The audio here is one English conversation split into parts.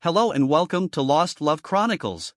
Hello and welcome to Lost Love Chronicles.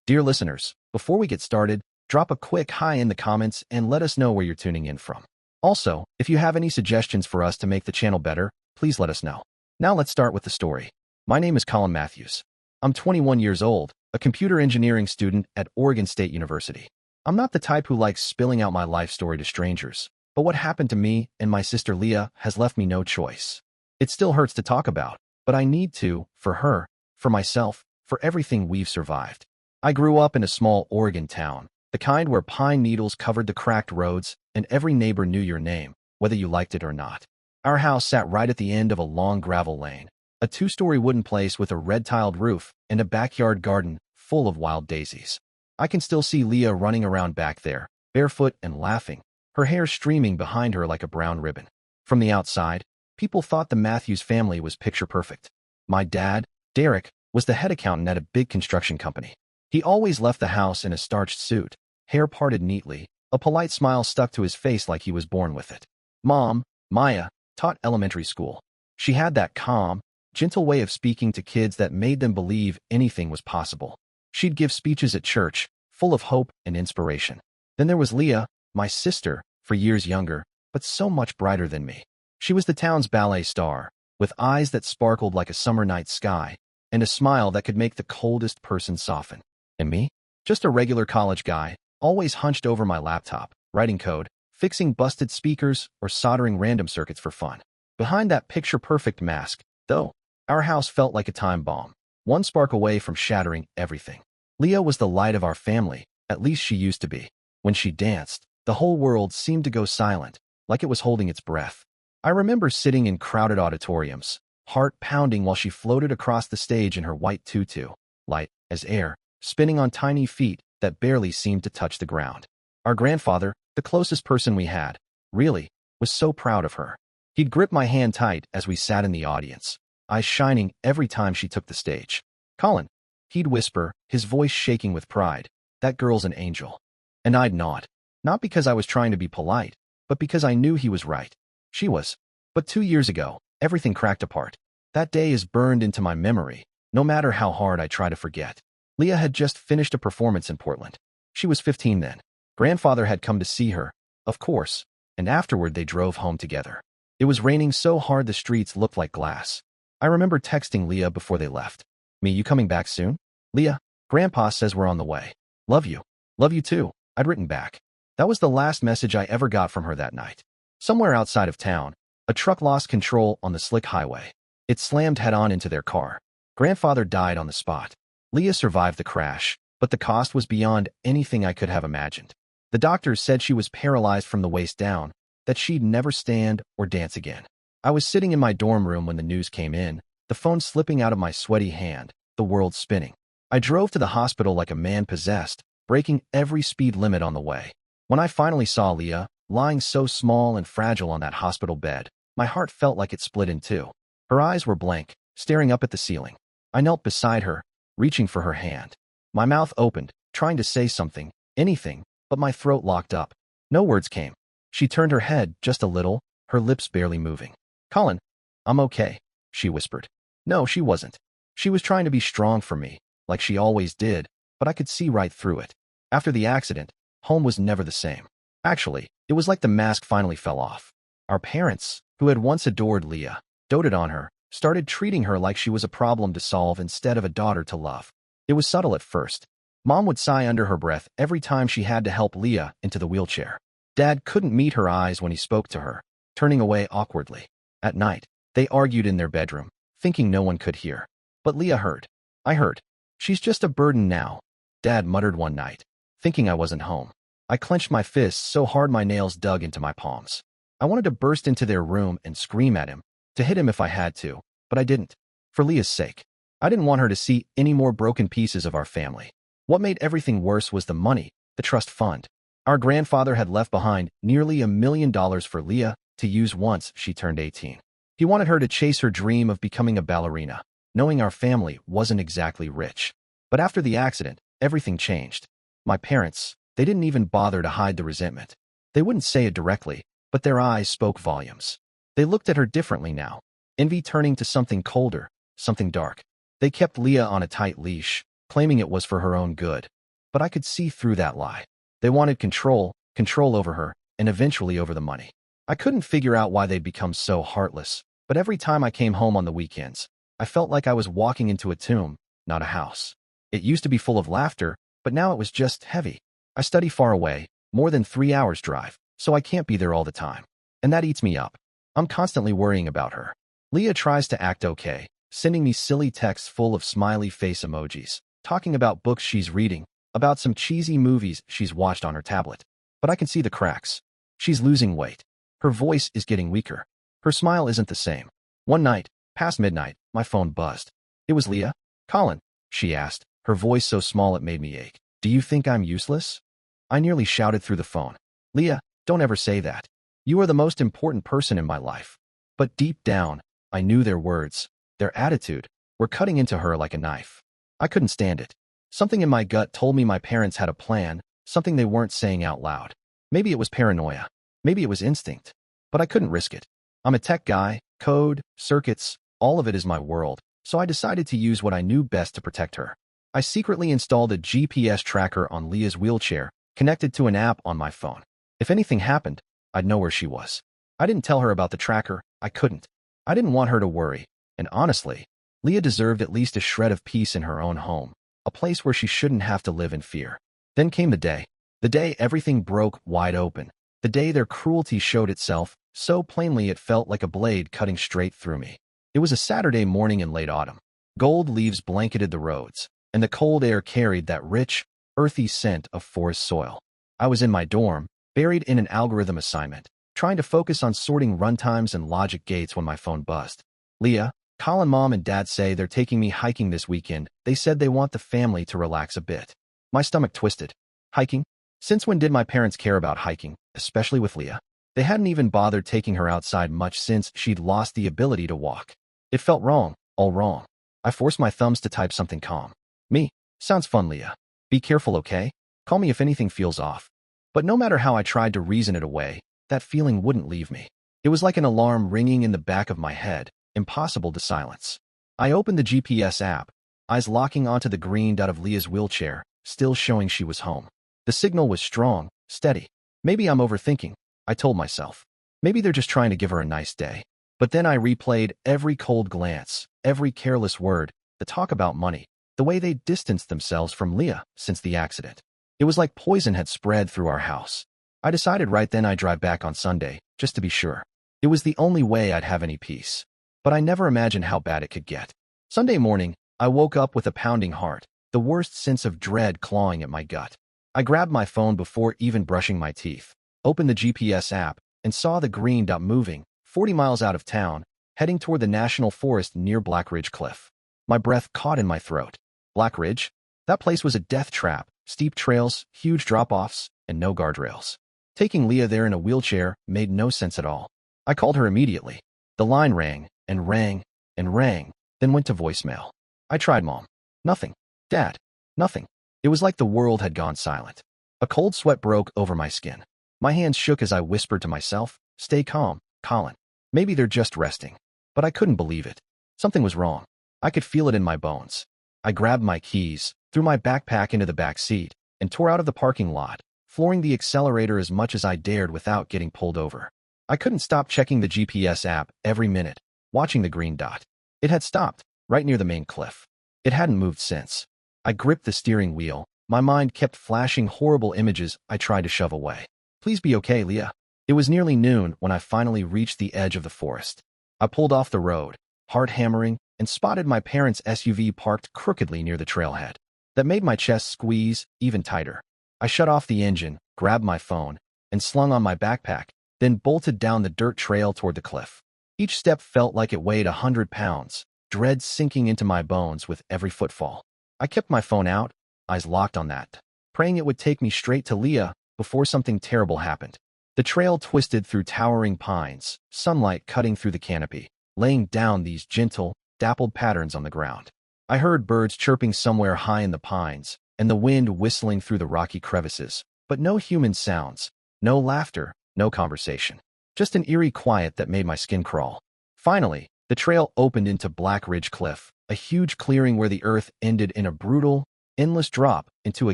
Dear listeners, before we get started, drop a quick hi in the comments and let us know where you're tuning in from. Also, if you have any suggestions for us to make the channel better, please let us know. Now let's start with the story. My name is Colin Matthews. I'm 21 years old, a computer engineering student at Oregon State University. I'm not the type who likes spilling out my life story to strangers, but what happened to me and my sister Leah has left me no choice. It still hurts to talk about, but I need to, for her, for myself, for everything we've survived. I grew up in a small Oregon town, the kind where pine needles covered the cracked roads and every neighbor knew your name, whether you liked it or not. Our house sat right at the end of a long gravel lane, a two-story wooden place with a red-tiled roof and a backyard garden full of wild daisies. I can still see Leah running around back there, barefoot and laughing, her hair streaming behind her like a brown ribbon. From the outside, people thought the Matthews family was picture perfect. My dad, Derek, was the head accountant at a big construction company. He always left the house in a starched suit, hair parted neatly, a polite smile stuck to his face like he was born with it. Mom, Maya, taught elementary school. She had that calm, gentle way of speaking to kids that made them believe anything was possible. She'd give speeches at church, full of hope and inspiration. Then there was Leah, my sister, for years younger, but so much brighter than me. She was the town's ballet star, with eyes that sparkled like a summer night sky, and a smile that could make the coldest person soften. And me? Just a regular college guy, always hunched over my laptop, writing code, fixing busted speakers, or soldering random circuits for fun. Behind that picture-perfect mask, though, our house felt like a time bomb, one spark away from shattering everything. Leah was the light of our family, at least she used to be. When she danced, the whole world seemed to go silent, like it was holding its breath. I remember sitting in crowded auditoriums, heart pounding while she floated across the stage in her white tutu, light as air, spinning on tiny feet that barely seemed to touch the ground. Our grandfather, the closest person we had, really, was so proud of her. He'd grip my hand tight as we sat in the audience, eyes shining every time she took the stage. "Colin," he'd whisper, his voice shaking with pride, "that girl's an angel." And I'd nod, not because I was trying to be polite, but because I knew he was right. She was. But 2 years ago, everything cracked apart. That day is burned into my memory, no matter how hard I try to forget. Leah had just finished a performance in Portland. She was 15 then. Grandfather had come to see her, of course, and afterward they drove home together. It was raining so hard the streets looked like glass. I remember texting Leah before they left. "Me, you coming back soon?" "Leah, Grandpa says we're on the way. Love you." "Love you too," I'd written back. That was the last message I ever got from her that night. Somewhere outside of town, a truck lost control on the slick highway. It slammed head-on into their car. Grandfather died on the spot. Leah survived the crash, but the cost was beyond anything I could have imagined. The doctors said she was paralyzed from the waist down, that she'd never stand or dance again. I was sitting in my dorm room when the news came in, the phone slipping out of my sweaty hand, the world spinning. I drove to the hospital like a man possessed, breaking every speed limit on the way. When I finally saw Leah, lying so small and fragile on that hospital bed, my heart felt like it split in two. Her eyes were blank, staring up at the ceiling. I knelt beside her, reaching for her hand. My mouth opened, trying to say something, anything, but my throat locked up. No words came. She turned her head just a little, her lips barely moving. "Colin, I'm okay," she whispered. No, she wasn't. She was trying to be strong for me, like she always did, but I could see right through it. After the accident, home was never the same. Actually, it was like the mask finally fell off. Our parents, who had once adored Leah, doted on her, started treating her like she was a problem to solve instead of a daughter to love. It was subtle at first. Mom would sigh under her breath every time she had to help Leah into the wheelchair. Dad couldn't meet her eyes when he spoke to her, turning away awkwardly. At night, they argued in their bedroom, thinking no one could hear. But Leah heard. I heard. "She's just a burden now," Dad muttered one night, thinking I wasn't home. I clenched my fists so hard my nails dug into my palms. I wanted to burst into their room and scream at him, to hit him if I had to, but I didn't. For Leah's sake. I didn't want her to see any more broken pieces of our family. What made everything worse was the money, the trust fund. Our grandfather had left behind nearly $1 million for Leah to use once she turned 18. He wanted her to chase her dream of becoming a ballerina, knowing our family wasn't exactly rich. But after the accident, everything changed. My parents, they didn't even bother to hide the resentment. They wouldn't say it directly, but their eyes spoke volumes. They looked at her differently now, envy turning to something colder, something dark. They kept Leah on a tight leash, claiming it was for her own good. But I could see through that lie. They wanted control over her, and eventually over the money. I couldn't figure out why they'd become so heartless, but every time I came home on the weekends, I felt like I was walking into a tomb, not a house. It used to be full of laughter, but now it was just heavy. I study far away, more than 3 hours drive, so I can't be there all the time. And that eats me up. I'm constantly worrying about her. Leah tries to act okay, sending me silly texts full of smiley face emojis, talking about books she's reading, about some cheesy movies she's watched on her tablet. But I can see the cracks. She's losing weight. Her voice is getting weaker. Her smile isn't the same. One night, past midnight, my phone buzzed. It was Leah. "Colin," she asked, her voice so small it made me ache. "Do you think I'm useless?" I nearly shouted through the phone. "Leah, don't ever say that. You are the most important person in my life." But deep down, I knew their words, their attitude, were cutting into her like a knife. I couldn't stand it. Something in my gut told me my parents had a plan, something they weren't saying out loud. Maybe it was paranoia. Maybe it was instinct. But I couldn't risk it. I'm a tech guy, code, circuits, all of it is my world, so I decided to use what I knew best to protect her. I secretly installed a GPS tracker on Leah's wheelchair, connected to an app on my phone. If anything happened, I'd know where she was. I didn't tell her about the tracker. I couldn't. I didn't want her to worry. And honestly, Leah deserved at least a shred of peace in her own home, a place where she shouldn't have to live in fear. Then came the day. The day everything broke wide open. The day their cruelty showed itself, so plainly it felt like a blade cutting straight through me. It was a Saturday morning in late autumn. Gold leaves blanketed the roads, and the cold air carried that rich, earthy scent of forest soil. I was in my dorm, buried in an algorithm assignment, trying to focus on sorting runtimes and logic gates when my phone buzzed. "Leah, Colin, Mom and Dad say they're taking me hiking this weekend. They said they want the family to relax a bit." My stomach twisted. Hiking? Since when did my parents care about hiking, especially with Leah? They hadn't even bothered taking her outside much since she'd lost the ability to walk. It felt wrong, all wrong. I forced my thumbs to type something calm. "Me. Sounds fun, Leah. Be careful, okay? Call me if anything feels off." But no matter how I tried to reason it away, that feeling wouldn't leave me. It was like an alarm ringing in the back of my head, impossible to silence. I opened the GPS app, eyes locking onto the green dot of Leah's wheelchair, still showing she was home. The signal was strong, steady. Maybe I'm overthinking, I told myself. Maybe they're just trying to give her a nice day. But then I replayed every cold glance, every careless word, the talk about money, the way they distanced themselves from Leah since the accident. It was like poison had spread through our house. I decided right then I'd drive back on Sunday, just to be sure. It was the only way I'd have any peace. But I never imagined how bad it could get. Sunday morning, I woke up with a pounding heart, the worst sense of dread clawing at my gut. I grabbed my phone before even brushing my teeth, opened the GPS app, and saw the green dot moving, 40 miles out of town, heading toward the national forest near Black Ridge Cliff. My breath caught in my throat. Black Ridge? That place was a death trap, steep trails, huge drop-offs, and no guardrails. Taking Leah there in a wheelchair made no sense at all. I called her immediately. The line rang, and rang, and rang, then went to voicemail. I tried Mom. Nothing. Dad. Nothing. It was like the world had gone silent. A cold sweat broke over my skin. My hands shook as I whispered to myself, "Stay calm, Colin. Maybe they're just resting." But I couldn't believe it. Something was wrong. I could feel it in my bones. I grabbed my keys, threw my backpack into the back seat, and tore out of the parking lot, flooring the accelerator as much as I dared without getting pulled over. I couldn't stop checking the GPS app every minute, watching the green dot. It had stopped, right near the main cliff. It hadn't moved since. I gripped the steering wheel. My mind kept flashing horrible images I tried to shove away. "Please be okay, Leah." It was nearly noon when I finally reached the edge of the forest. I pulled off the road, heart hammering, and spotted my parents' SUV parked crookedly near the trailhead. That made my chest squeeze even tighter. I shut off the engine, grabbed my phone, and slung on my backpack, then bolted down the dirt trail toward the cliff. Each step felt like it weighed 100 pounds, dread sinking into my bones with every footfall. I kept my phone out, eyes locked on that, praying it would take me straight to Leah before something terrible happened. The trail twisted through towering pines, sunlight cutting through the canopy, laying down these gentle, dappled patterns on the ground. I heard birds chirping somewhere high in the pines, and the wind whistling through the rocky crevices, but no human sounds, no laughter, no conversation. Just an eerie quiet that made my skin crawl. Finally, The trail opened into Black Ridge Cliff, a huge clearing where the earth ended in a brutal, endless drop into a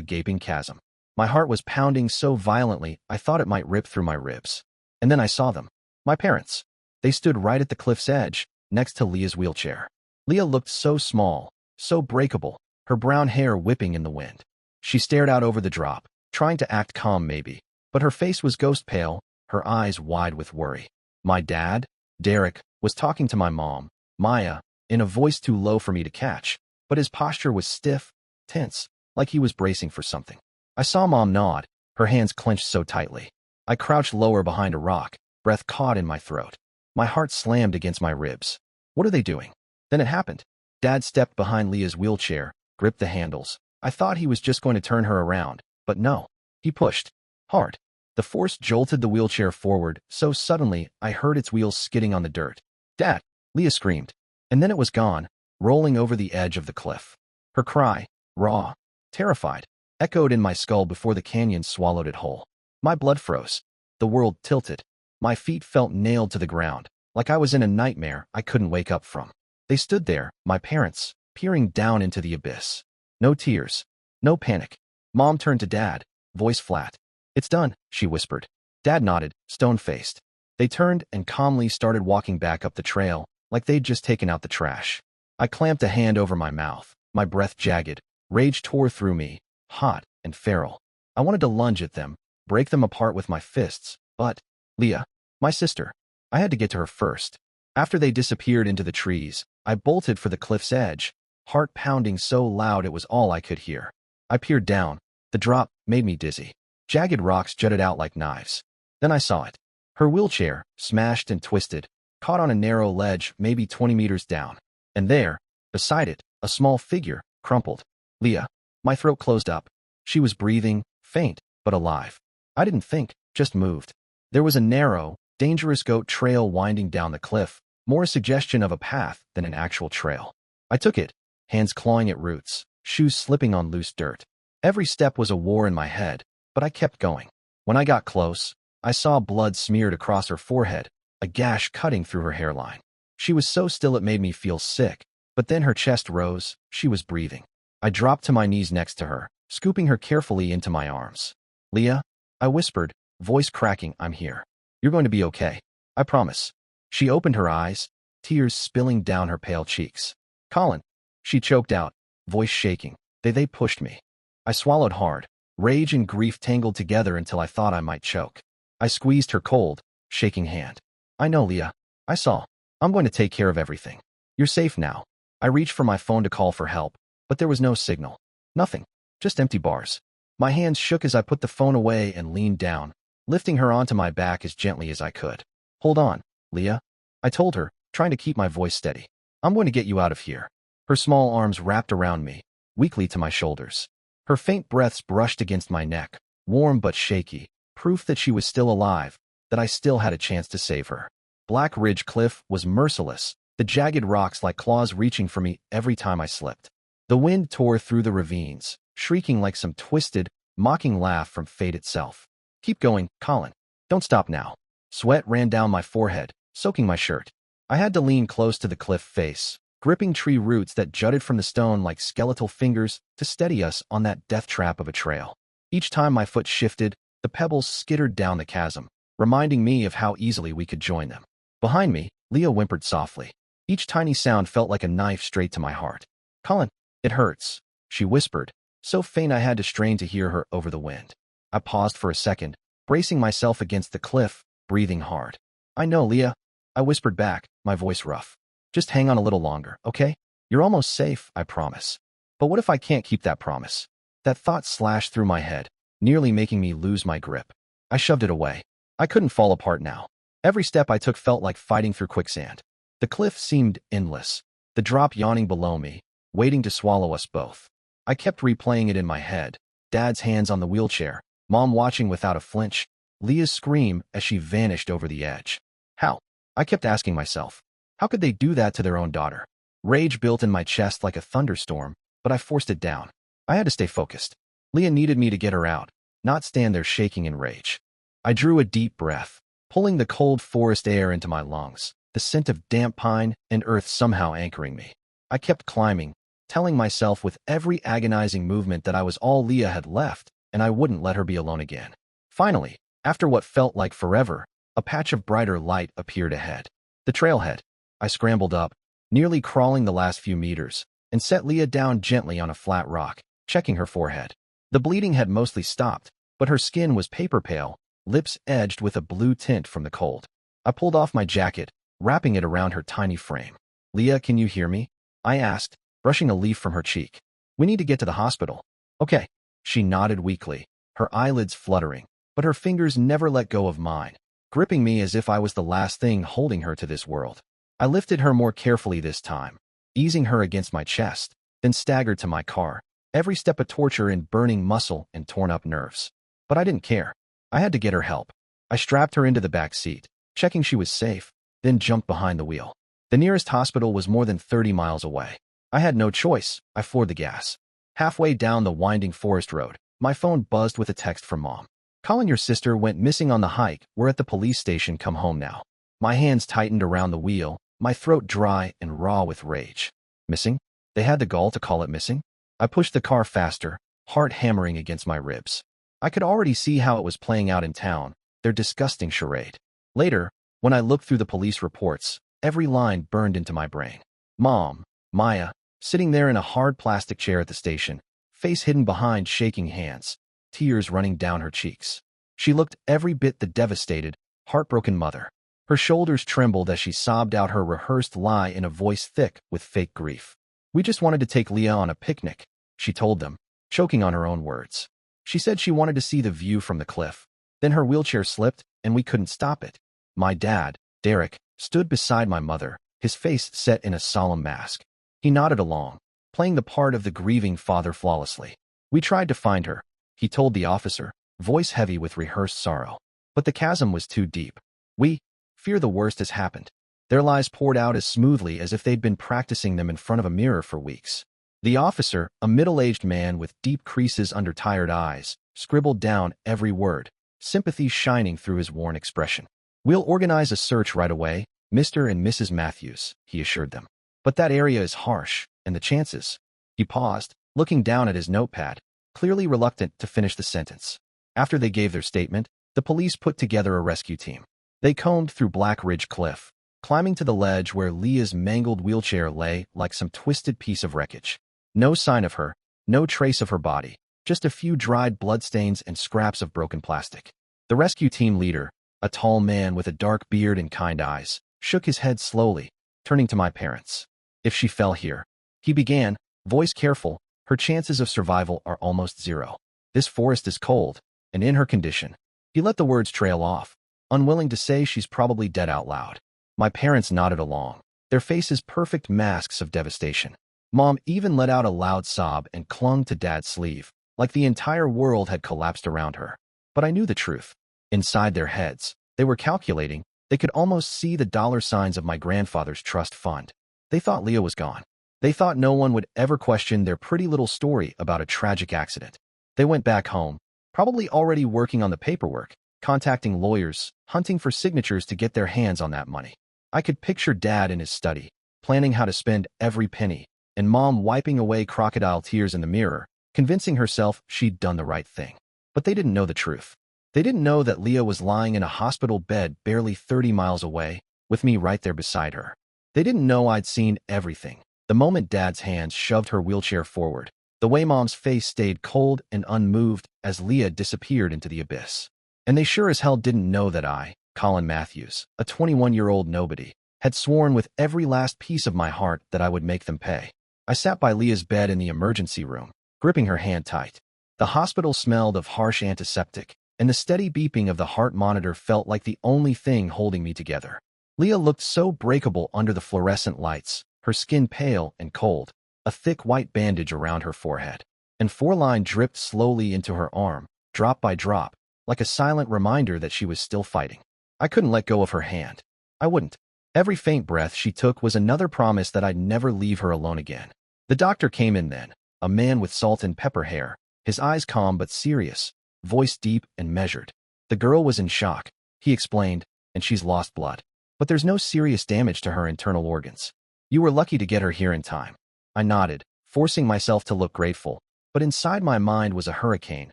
gaping chasm. My heart was pounding so violently I thought it might rip through my ribs. And then I saw them. My parents. They stood right at the cliff's edge, next to Leah's wheelchair. Leah looked so small, so breakable, her brown hair whipping in the wind. She stared out over the drop, trying to act calm maybe, but her face was ghost pale, her eyes wide with worry. My dad, Derek, was talking to my mom, Maya, in a voice too low for me to catch, but his posture was stiff, tense, like he was bracing for something. I saw Mom nod, her hands clenched so tightly. I crouched lower behind a rock, breath caught in my throat. My heart slammed against my ribs. What are they doing? Then it happened. Dad stepped behind Leah's wheelchair, gripped the handles. I thought he was just going to turn her around, but no. He pushed. Hard. The force jolted the wheelchair forward so suddenly I heard its wheels skidding on the dirt. Dad! Leah screamed. And then it was gone, rolling over the edge of the cliff. Her cry, raw, terrified, echoed in my skull before the canyon swallowed it whole. My blood froze. The world tilted. My feet felt nailed to the ground, like I was in a nightmare I couldn't wake up from. They stood there, my parents, peering down into the abyss. No tears. No panic. Mom turned to Dad, voice flat. It's done, she whispered. Dad nodded, stone-faced. They turned and calmly started walking back up the trail, like they'd just taken out the trash. I clamped a hand over my mouth, my breath jagged. Rage tore through me, hot and feral. I wanted to lunge at them, break them apart with my fists, but Leah, my sister, I had to get to her first. After they disappeared into the trees, I bolted for the cliff's edge, heart pounding so loud it was all I could hear. I peered down. The drop made me dizzy. Jagged rocks jutted out like knives. Then I saw it. Her wheelchair, smashed and twisted, caught on a narrow ledge maybe 20 meters down. And there, beside it, a small figure, crumpled. Leah. My throat closed up. She was breathing, faint, but alive. I didn't think, just moved. There was a narrow, dangerous goat trail winding down the cliff, more a suggestion of a path than an actual trail. I took it, hands clawing at roots, shoes slipping on loose dirt. Every step was a war in my head, but I kept going. When I got close, I saw blood smeared across her forehead, a gash cutting through her hairline. She was so still it made me feel sick, but then her chest rose, she was breathing. I dropped to my knees next to her, scooping her carefully into my arms. Leah, I whispered, voice cracking, I'm here. You're going to be okay. I promise. She opened her eyes, tears spilling down her pale cheeks. Colin, she choked out, voice shaking. They pushed me. I swallowed hard, rage and grief tangled together until I thought I might choke. I squeezed her cold, shaking hand. I know, Leah. I saw. I'm going to take care of everything. You're safe now. I reached for my phone to call for help, but there was no signal. Nothing. Just empty bars. My hands shook as I put the phone away and leaned down, lifting her onto my back as gently as I could. Hold on, Leah. I told her, trying to keep my voice steady. I'm going to get you out of here. Her small arms wrapped around me, weakly to my shoulders. Her faint breaths brushed against my neck, warm but shaky, proof that she was still alive, that I still had a chance to save her. Black Ridge Cliff was merciless, the jagged rocks like claws reaching for me every time I slipped. The wind tore through the ravines, shrieking like some twisted, mocking laugh from fate itself. Keep going, Colin. Don't stop now. Sweat ran down my forehead, soaking my shirt. I had to lean close to the cliff face, gripping tree roots that jutted from the stone like skeletal fingers to steady us on that death trap of a trail. Each time my foot shifted, the pebbles skittered down the chasm, reminding me of how easily we could join them. Behind me, Leah whimpered softly. Each tiny sound felt like a knife straight to my heart. Colin, it hurts, she whispered, so faint I had to strain to hear her over the wind. I paused for a second, bracing myself against the cliff, breathing hard. I know, Leah, I whispered back, my voice rough. Just hang on a little longer, okay? You're almost safe, I promise. But what if I can't keep that promise? That thought slashed through my head, nearly making me lose my grip. I shoved it away. I couldn't fall apart now. Every step I took felt like fighting through quicksand. The cliff seemed endless, the drop yawning below me, waiting to swallow us both. I kept replaying it in my head, Dad's hands on the wheelchair, Mom watching without a flinch, Leah's scream as she vanished over the edge. How? I kept asking myself. How could they do that to their own daughter? Rage built in my chest like a thunderstorm, but I forced it down. I had to stay focused. Leah needed me to get her out, not stand there shaking in rage. I drew a deep breath, pulling the cold forest air into my lungs. the scent of damp pine and earth somehow anchoring me. I kept climbing, telling myself with every agonizing movement that I was all Leah had left, and I wouldn't let her be alone again. Finally, after what felt like forever, a patch of brighter light appeared ahead. The trailhead. I scrambled up, nearly crawling the last few meters, and set Leah down gently on a flat rock, checking her forehead. The bleeding had mostly stopped, but her skin was paper pale, lips edged with a blue tint from the cold. I pulled off my jacket, wrapping it around her tiny frame. "Leah, can you hear me?" I asked, brushing a leaf from her cheek. "We need to get to the hospital." "Okay." She nodded weakly, her eyelids fluttering, but her fingers never let go of mine, gripping me as if I was the last thing holding her to this world. I lifted her more carefully this time, easing her against my chest, then staggered to my car, every step a torture in burning muscle and torn-up nerves. But I didn't care. I had to get her help. I strapped her into the back seat, checking she was safe, then jumped behind the wheel. The nearest hospital was more than 30 miles away. I had no choice. I floored the gas. Halfway down the winding forest road, my phone buzzed with a text from Mom. "Calling your sister went missing on the hike. We're at the police station. Come home now." My hands tightened around the wheel, my throat dry and raw with rage. Missing? They had the gall to call it missing? I pushed the car faster, heart hammering against my ribs. I could already see how it was playing out in town, their disgusting charade. Later, when I looked through the police reports, every line burned into my brain. Mom, Maya, sitting there in a hard plastic chair at the station, face hidden behind shaking hands, tears running down her cheeks. She looked every bit the devastated, heartbroken mother. Her shoulders trembled as she sobbed out her rehearsed lie in a voice thick with fake grief. "We just wanted to take Leah on a picnic," she told them, choking on her own words. She said she wanted to see the view from the cliff. Then her wheelchair slipped, and we couldn't stop it. My dad, Derek, stood beside my mother, his face set in a solemn mask. He nodded along, playing the part of the grieving father flawlessly. "We tried to find her," he told the officer, voice heavy with rehearsed sorrow. "But the chasm was too deep. We fear the worst has happened." Their lies poured out as smoothly as if they'd been practicing them in front of a mirror for weeks. The officer, a middle-aged man with deep creases under tired eyes, scribbled down every word, sympathy shining through his worn expression. "We'll organize a search right away, Mr. and Mrs. Matthews," he assured them. "But that area is harsh, and the chances—" He paused, looking down at his notepad, clearly reluctant to finish the sentence. After they gave their statement, the police put together a rescue team. They combed through Black Ridge Cliff, climbing to the ledge where Leah's mangled wheelchair lay like some twisted piece of wreckage. No sign of her, no trace of her body, just a few dried bloodstains and scraps of broken plastic. The rescue team leader, a tall man with a dark beard and kind eyes, shook his head slowly, turning to my parents. "If she fell here," he began, voice careful, "her chances of survival are almost zero. This forest is cold, and in her condition." He let the words trail off, unwilling to say she's probably dead out loud. My parents nodded along, their faces perfect masks of devastation. Mom even let out a loud sob and clung to Dad's sleeve, like the entire world had collapsed around her. But I knew the truth. Inside their heads, they were calculating. They could almost see the dollar signs of my grandfather's trust fund. They thought Leah was gone. They thought no one would ever question their pretty little story about a tragic accident. They went back home, probably already working on the paperwork, contacting lawyers, hunting for signatures to get their hands on that money. I could picture Dad in his study, planning how to spend every penny, and Mom wiping away crocodile tears in the mirror, convincing herself she'd done the right thing. But they didn't know the truth. They didn't know that Leah was lying in a hospital bed barely 30 miles away, with me right there beside her. They didn't know I'd seen everything. The moment Dad's hands shoved her wheelchair forward, the way Mom's face stayed cold and unmoved as Leah disappeared into the abyss. And they sure as hell didn't know that I, Colin Matthews, a 21-year-old nobody, had sworn with every last piece of my heart that I would make them pay. I sat by Leah's bed in the emergency room, gripping her hand tight. The hospital smelled of harsh antiseptic, and the steady beeping of the heart monitor felt like the only thing holding me together. Leah looked so breakable under the fluorescent lights, her skin pale and cold, a thick white bandage around her forehead, and Foreline dripped slowly into her arm, drop by drop, like a silent reminder that she was still fighting. I couldn't let go of her hand. I wouldn't. Every faint breath she took was another promise that I'd never leave her alone again. The doctor came in then, a man with salt and pepper hair, his eyes calm but serious, voice deep and measured. "The girl was in shock," he explained, "and she's lost blood. but there's no serious damage to her internal organs. You were lucky to get her here in time. I nodded, forcing myself to look grateful, but inside my mind was a hurricane,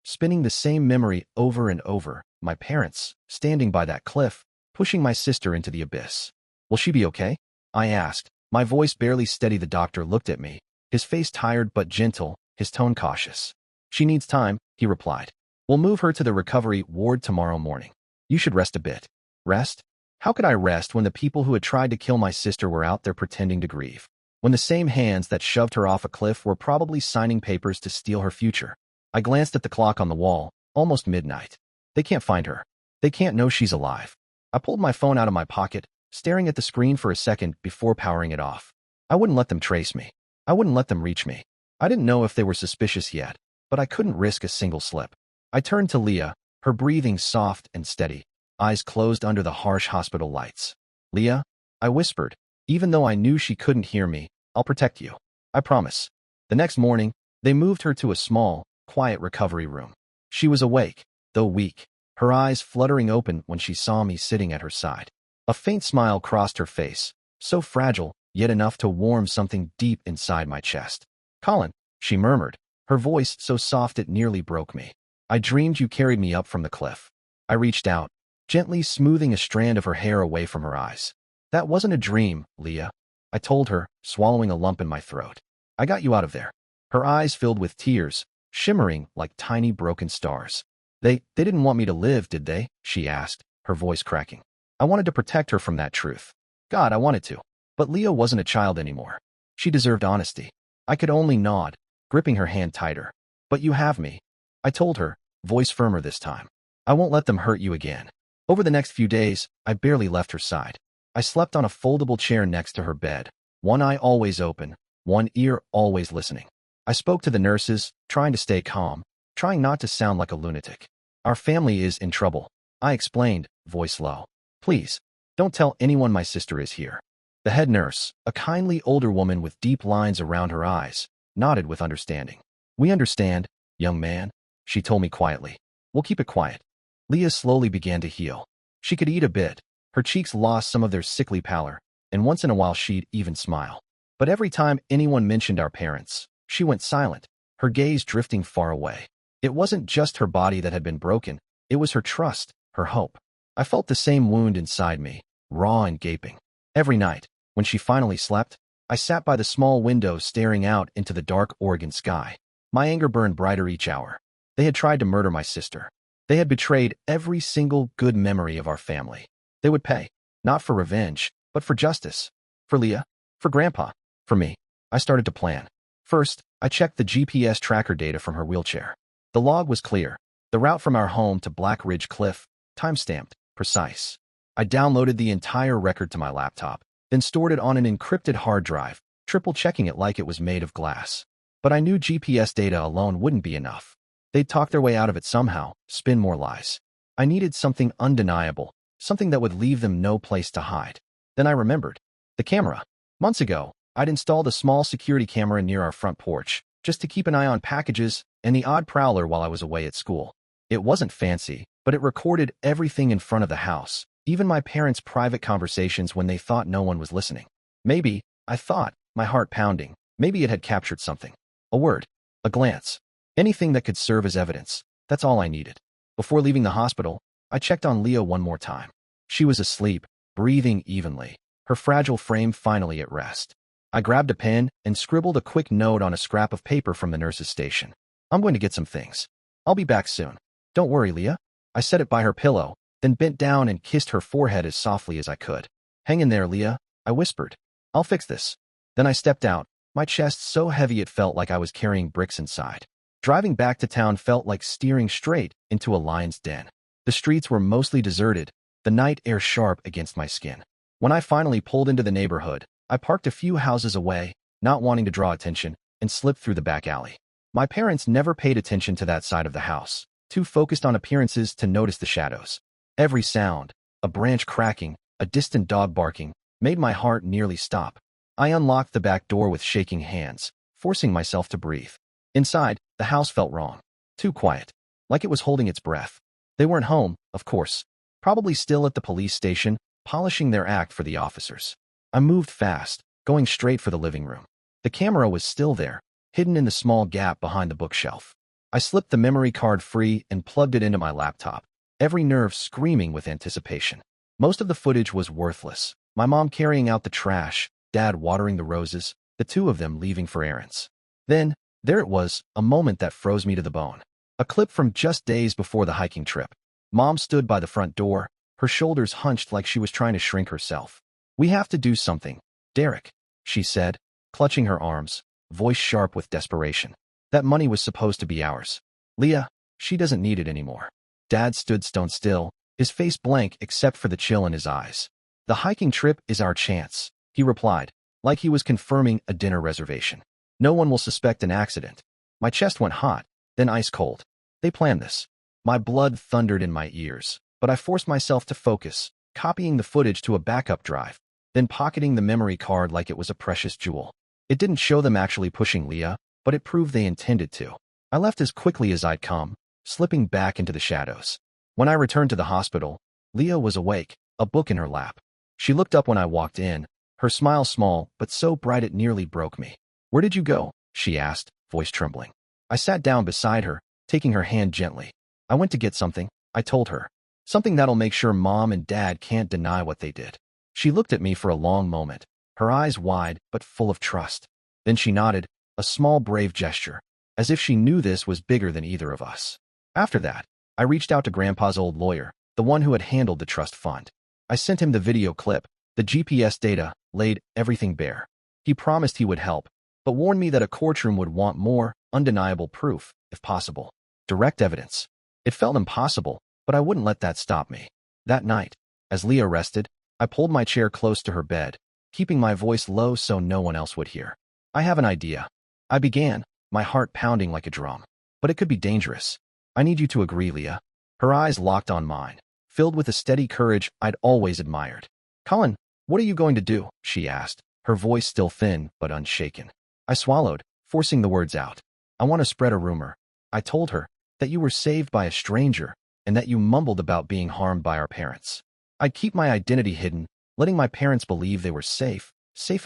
spinning the same memory over and over. My parents, standing by that cliff, pushing my sister into the abyss. Will she be okay? I asked. My voice barely steady. The doctor looked at me, his face tired but gentle, his tone cautious. She needs time, he replied. We'll move her to the recovery ward tomorrow morning. You should rest a bit. Rest? How could I rest when the people who had tried to kill my sister were out there pretending to grieve? When the same hands that shoved her off a cliff were probably signing papers to steal her future? I glanced at the clock on the wall, almost midnight. They can't find her. They can't know she's alive. I pulled my phone out of my pocket, staring at the screen for a second before powering it off. I wouldn't let them trace me. I wouldn't let them reach me. I didn't know if they were suspicious yet, but I couldn't risk a single slip. I turned to Leah, her breathing soft and steady, eyes closed under the harsh hospital lights. Leah, I whispered, even though I knew she couldn't hear me, I'll protect you. I promise. The next morning, they moved her to a small, quiet recovery room. She was awake, though weak, her eyes fluttering open when she saw me sitting at her side. A faint smile crossed her face, so fragile, yet enough to warm something deep inside my chest. Colin, she murmured, her voice so soft it nearly broke me. I dreamed you carried me up from the cliff. I reached out, gently smoothing a strand of her hair away from her eyes. That wasn't a dream, Leah, I told her, swallowing a lump in my throat. I got you out of there. Her eyes filled with tears, shimmering like tiny broken stars. They didn't want me to live, did they? She asked, her voice cracking. I wanted to protect her from that truth. God, I wanted to. But Leah wasn't a child anymore. She deserved honesty. I could only nod, gripping her hand tighter. But you have me, I told her, voice firmer this time. I won't let them hurt you again. Over the next few days, I barely left her side. I slept on a foldable chair next to her bed, one eye always open, one ear always listening. I spoke to the nurses, trying to stay calm, trying not to sound like a lunatic. Our family is in trouble, I explained, voice low. Please, don't tell anyone my sister is here. The head nurse, a kindly older woman with deep lines around her eyes, nodded with understanding. We understand, young man, she told me quietly. We'll keep it quiet. Leah slowly began to heal. She could eat a bit. Her cheeks lost some of their sickly pallor, and once in a while she'd even smile. But every time anyone mentioned our parents, she went silent, her gaze drifting far away. It wasn't just her body that had been broken, it was her trust, her hope. I felt the same wound inside me, raw and gaping. Every night, when she finally slept, I sat by the small window staring out into the dark Oregon sky. My anger burned brighter each hour. They had tried to murder my sister. They had betrayed every single good memory of our family. They would pay, not for revenge, but for justice. For Leah, for Grandpa, for me. I started to plan. First, I checked the GPS tracker data from her wheelchair. The log was clear. The route from our home to Black Ridge Cliff, time-stamped, precise. I downloaded the entire record to my laptop, then stored it on an encrypted hard drive, triple-checking it like it was made of glass. But I knew GPS data alone wouldn't be enough. They'd talk their way out of it somehow, spin more lies. I needed something undeniable, something that would leave them no place to hide. Then I remembered. The camera. Months ago, I'd installed a small security camera near our front porch, just to keep an eye on packages and the odd prowler while I was away at school. It wasn't fancy, but it recorded everything in front of the house, even my parents' private conversations when they thought no one was listening. Maybe, I thought, my heart pounding, maybe it had captured something. A word, a glance, anything that could serve as evidence. That's all I needed. Before leaving the hospital, I checked on Leah one more time. She was asleep, breathing evenly, her fragile frame finally at rest. I grabbed a pen and scribbled a quick note on a scrap of paper from the nurse's station. I'm going to get some things. I'll be back soon. Don't worry, Leah. I set it by her pillow, then bent down and kissed her forehead as softly as I could. Hang in there, Leah, I whispered. I'll fix this. Then I stepped out, my chest so heavy it felt like I was carrying bricks inside. Driving back to town felt like steering straight into a lion's den. The streets were mostly deserted, the night air sharp against my skin. When I finally pulled into the neighborhood, I parked a few houses away, not wanting to draw attention, and slipped through the back alley. My parents never paid attention to that side of the house, too focused on appearances to notice the shadows. Every sound, a branch cracking, a distant dog barking, made my heart nearly stop. I unlocked the back door with shaking hands, forcing myself to breathe. Inside, the house felt wrong. Too quiet. Like it was holding its breath. They weren't home, of course. Probably still at the police station, polishing their act for the officers. I moved fast, going straight for the living room. The camera was still there, hidden in the small gap behind the bookshelf. I slipped the memory card free and plugged it into my laptop, every nerve screaming with anticipation. Most of the footage was worthless. My mom carrying out the trash, Dad watering the roses, the two of them leaving for errands. Then, there it was, a moment that froze me to the bone. A clip from just days before the hiking trip. Mom stood by the front door, her shoulders hunched like she was trying to shrink herself. "We have to do something, Derek," she said, clutching her arms, voice sharp with desperation. "That money was supposed to be ours. Leah, she doesn't need it anymore." Dad stood stone still, his face blank except for the chill in his eyes. "The hiking trip is our chance," he replied, like he was confirming a dinner reservation. "No one will suspect an accident." My chest went hot, then ice cold. They planned this. My blood thundered in my ears, but I forced myself to focus, copying the footage to a backup drive, then pocketing the memory card like it was a precious jewel. It didn't show them actually pushing Leah, but it proved they intended to. I left as quickly as I'd come, slipping back into the shadows. When I returned to the hospital, Leah was awake, a book in her lap. She looked up when I walked in, her smile small but so bright it nearly broke me. "Where did you go?" she asked, voice trembling. I sat down beside her, taking her hand gently. "I went to get something," I told her. "Something that'll make sure Mom and Dad can't deny what they did." She looked at me for a long moment, her eyes wide but full of trust. Then she nodded, a small brave gesture, as if she knew this was bigger than either of us. After that, I reached out to Grandpa's old lawyer, the one who had handled the trust fund. I sent him the video clip, the GPS data, laid everything bare. He promised he would help, but warned me that a courtroom would want more, undeniable proof, if possible. Direct evidence. It felt impossible, but I wouldn't let that stop me. That night, as Leah rested, I pulled my chair close to her bed, keeping my voice low so no one else would hear. "I have an idea," I began, my heart pounding like a drum. "But it could be dangerous. I need you to agree, Leah." Her eyes locked on mine, filled with a steady courage I'd always admired. "Colin, what are you going to do?" she asked, her voice still thin but unshaken. I swallowed, forcing the words out. "I want to spread a rumor," I told her, "that you were saved by a stranger, and that you mumbled about being harmed by our parents. I'd keep my identity hidden, letting my parents believe they were safe